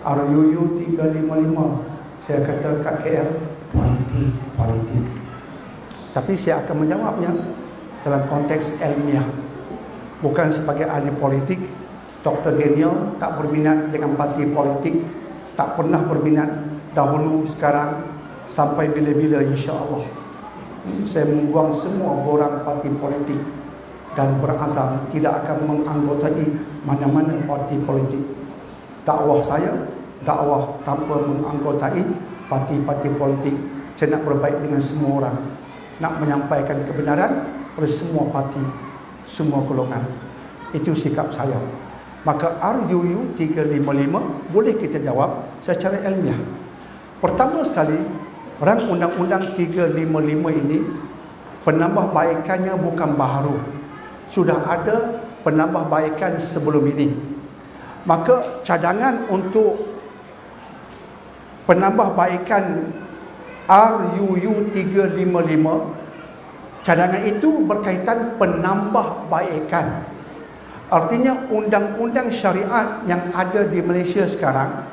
RUU 355. Saya kata kat KL, politik. Tapi saya akan menjawabnya dalam konteks ilmiah, bukan sebagai ahli politik. Dr. Daniel tak berminat dengan parti politik, tak pernah berminat dahulu, sekarang, sampai bila-bila insya-Allah. Saya membuang semua borang parti politik dan berazam tidak akan menganggotai mana-mana parti politik. Dakwah saya, dakwah tanpa menganggotai parti-parti politik. Saya nak berbaik dengan semua orang, nak menyampaikan kebenaran pada semua parti, semua golongan. Itu sikap saya. Maka RUU 355 boleh kita jawab secara ilmiah. Pertama sekali, rang Undang-Undang 355 ini penambahbaikannya bukan baharu. Sudah ada penambahbaikan sebelum ini. Maka cadangan untuk penambahbaikan RUU 355, cadangan itu berkaitan penambahbaikan. Artinya undang-undang syariat yang ada di Malaysia sekarang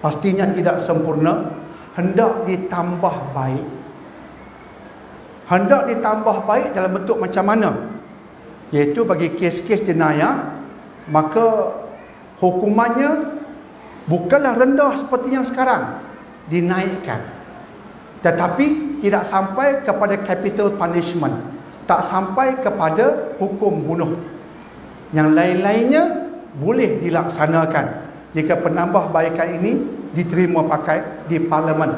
pastinya tidak sempurna, hendak ditambah baik. Hendak ditambah baik dalam bentuk macam mana? Iaitu bagi kes-kes jenayah, maka hukumannya bukanlah rendah seperti yang sekarang, dinaikkan. Tetapi tidak sampai kepada capital punishment, tak sampai kepada hukum bunuh. Yang lain-lainnya boleh dilaksanakan jika penambahbaikan ini diterima pakai di parlimen.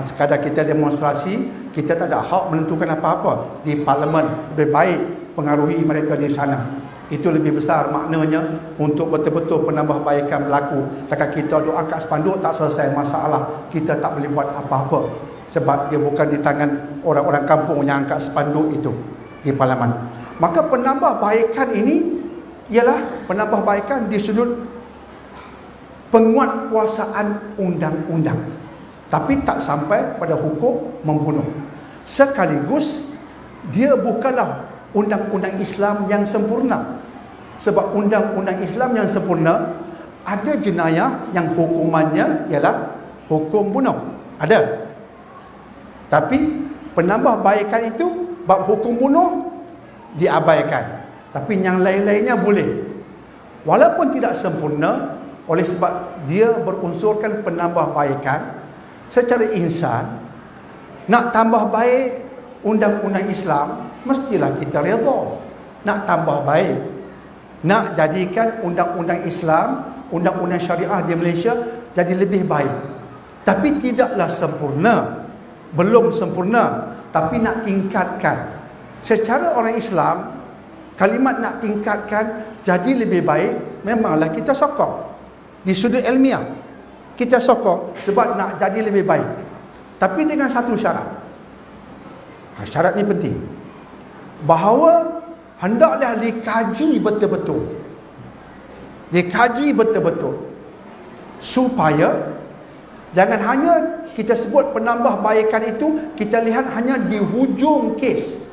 Sekadar kita demonstrasi, kita tak ada hak menentukan apa-apa di parlimen. Lebih baik pengaruhi mereka di sana. Itu lebih besar maknanya untuk betul-betul penambahbaikan berlaku. Takkan kita doa kat spanduk tak selesai masalah, kita tak boleh buat apa-apa, sebab dia bukan di tangan orang-orang kampung yang angkat spanduk itu di parlimen. Maka penambahbaikan ini ialah penambahbaikan di sudut penguatkuasaan undang-undang, tapi tak sampai pada hukum membunuh. Sekaligus dia bukanlah undang-undang Islam yang sempurna. Sebab undang-undang Islam yang sempurna, ada jenayah yang hukumannya ialah hukum bunuh, ada. Tapi penambahbaikan itu bab hukum bunuh diabaikan, tapi yang lain-lainnya boleh. Walaupun tidak sempurna, oleh sebab dia berunsurkan penambahbaikan, secara insan nak tambah baik undang-undang Islam, mestilah kita redha. Nak tambah baik, nak jadikan undang-undang Islam, undang-undang syariah di Malaysia jadi lebih baik. Tapi tidaklah sempurna, belum sempurna, tapi nak tingkatkan. Secara orang Islam, kalimat nak tingkatkan jadi lebih baik, memanglah kita sokong. Di sudut ilmiah kita sokong sebab nak jadi lebih baik. Tapi dengan satu syarat. Syarat ni penting, bahawa hendaklah dikaji betul-betul. Dikaji betul-betul supaya jangan hanya kita sebut penambahbaikan itu, kita lihat hanya di hujung kes.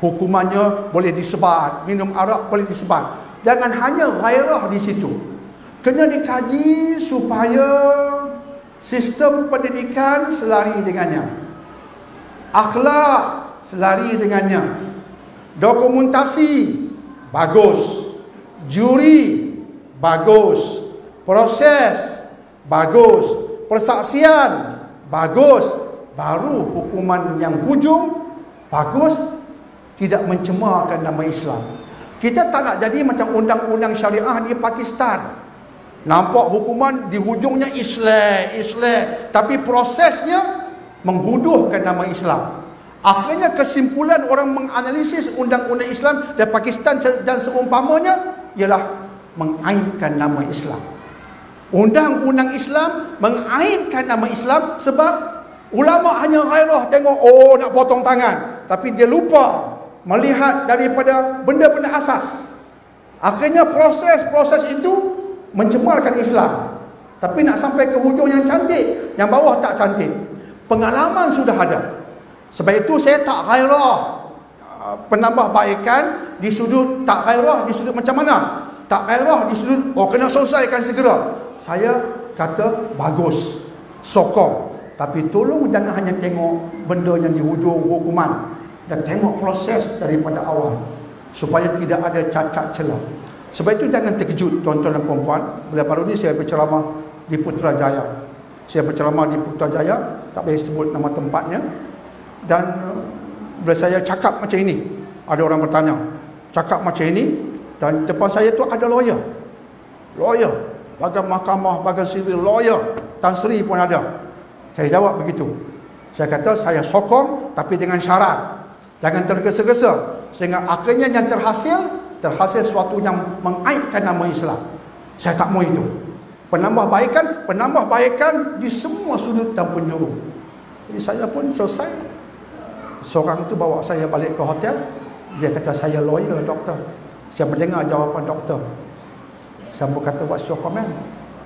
Hukumannya boleh disebat, minum arak boleh disebat. Jangan hanya ghairah di situ. Kena dikaji supaya sistem pendidikan selari dengannya, akhlak selari dengannya, dokumentasi bagus, juri bagus, proses bagus, persaksian bagus, baru hukuman yang hujung bagus, tidak mencemarkan nama Islam. Kita tak nak jadi macam undang-undang syariah di Pakistan. Nampak hukuman di hujungnya Islam, tapi prosesnya menghuduhkan nama Islam. Akhirnya kesimpulan orang menganalisis undang-undang Islam dari Pakistan dan seumpamanya ialah mengaibkan nama Islam. Undang-undang Islam mengaibkan nama Islam sebab ulama hanya ghairah tengok, oh nak potong tangan, tapi dia lupa melihat daripada benda-benda asas. Akhirnya proses itu mencemarkan Islam, tapi nak sampai ke hujung yang cantik, yang bawah tak cantik. Pengalaman sudah ada. Sebab itu saya tak ghairah penambahbaikan di sudut, tak ghairah di sudut macam mana? Tak ghairah di sudut oh kena selesaikan segera. saya kata bagus, sokong. Tapi tolong jangan hanya tengok benda yang di hujung hukuman, dan tengok proses daripada awal supaya tidak ada cacat celah. Sebab itu jangan terkejut tuan-tuan dan puan-puan. Baru ni saya berceramah di Putrajaya. Saya berceramah di Putrajaya, tak boleh sebut nama tempatnya. Dan bila saya cakap macam ini, ada orang bertanya, cakap macam ini, dan depan saya tu ada lawyer, bahagian mahkamah, bahagian sivil, lawyer, Tan Sri pun ada. Saya jawab begitu. Saya kata saya sokong, tapi dengan syarat, jangan tergesa-gesa sehingga akhirnya yang terhasil sesuatu yang mengaibkan nama Islam. Saya tak mau itu. Penambahbaikan di semua sudut dan penjuru. Jadi saya pun selesai. Seorang tu bawa saya balik ke hotel. Dia kata, saya lawyer, doktor. Saya mendengar jawapan doktor. Saya pun kata, what's your comment?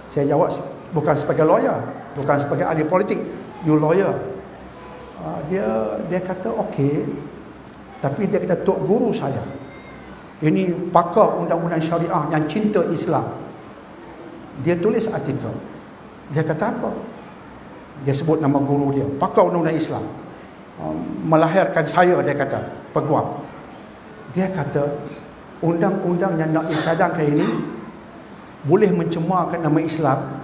Saya jawab, bukan sebagai lawyer, bukan sebagai ahli politik, you lawyer. Dia kata okey, tapi dia kata, tok guru saya ini pakar undang-undang syariah yang cinta Islam. Dia tulis artikel. Dia kata apa? Dia sebut nama guru dia, pakar undang-undang Islam, melahirkan saya, dia kata, peguam. Dia kata undang-undang yang nak dicadangkan ini boleh mencemarkan nama Islam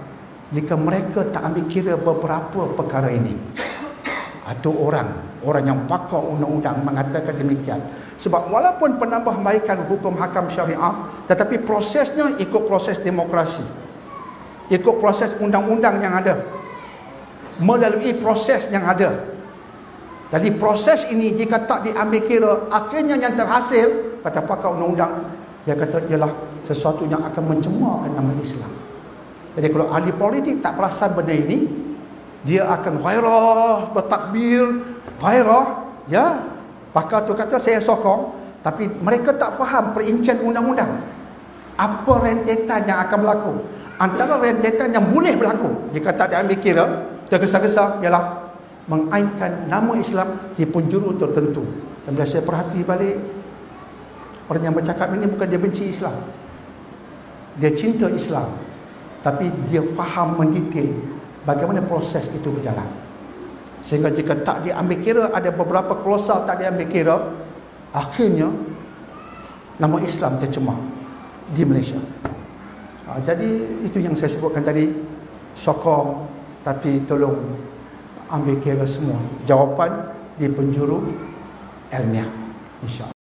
jika mereka tak ambil kira beberapa perkara ini. Atau orang yang pakar undang-undang mengatakan demikian. Sebab walaupun penambahbaikan hukum hakam syariah, tetapi prosesnya ikut proses demokrasi, ikut proses undang-undang yang ada, melalui proses yang ada. Jadi proses ini jika tak diambil kira, akhirnya yang terhasil, kata pakar undang-undang, dia kata ialah sesuatu yang akan mencemarkan nama Islam. Jadi kalau ahli politik tak perasan benda ini, dia akan ghairah, bertakbir, ghairah, ya. Pakar tu kata saya sokong, tapi mereka tak faham perincian undang-undang. Apa rentetan yang akan berlaku? Antara rentetan yang boleh berlaku jika tak diambil kira, tergesa-gesa, ialah mengaibkan nama Islam di penjuru tertentu. Dan bila saya perhati balik, orang yang bercakap ini bukan dia benci Islam, dia cinta Islam, tapi dia faham mendetail bagaimana proses itu berjalan. Sehingga jika tak diambil kira, ada beberapa klausul tak diambil kira, akhirnya nama Islam tercemar di Malaysia. Jadi itu yang saya sebutkan tadi, sokong tapi tolong ambil kira semua jawapan di penjuru ilmiah, insya-Allah.